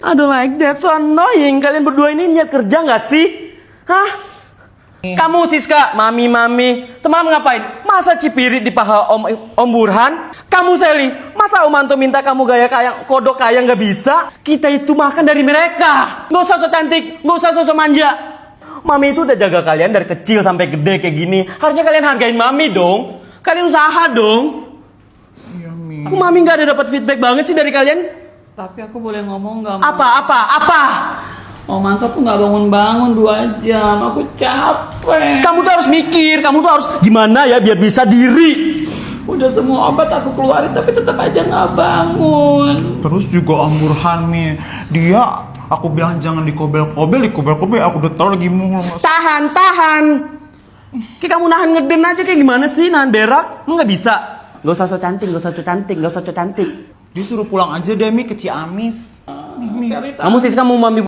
I don't like that, so annoying. Kalian berdua ini niat kerja nggak sih? Hah? Kamu Siska, mami, semalam ngapain? Masa cipirit di paha Om Burhan? Kamu Sally, masa Om Anto minta kamu gaya kayak kodok kaya nggak bisa? Kita itu makan dari mereka. Nggak usah so cantik, nggak usah so manja. Mami itu udah jaga kalian dari kecil sampai gede kayak gini. Harusnya kalian hargain Mami dong. Kalian usaha dong. Iya, Mi. Kok Mami nggak ada dapat feedback banget sih dari kalian? Tapi aku boleh ngomong nggak? Apa? Om Anto tuh nggak bangun-bangun 2 jam. Aku capek. Kamu tuh harus mikir, kamu tuh harus gimana ya biar bisa diri. Udah semua obat aku keluarin tapi tetap aja nggak bangun. Terus juga Om Burhan, Mi. Dia, aku bilang jangan dikobel-kobel, aku udah tau lagi mau. Tahan. Kayak kamu nahan ngeden aja kayak gimana sih nahan berak? Lu nggak bisa. Gak usah so cantik. Dia suruh pulang aja deh, Mi, ke Ciamis. Mi. Kamu sih kamu Mami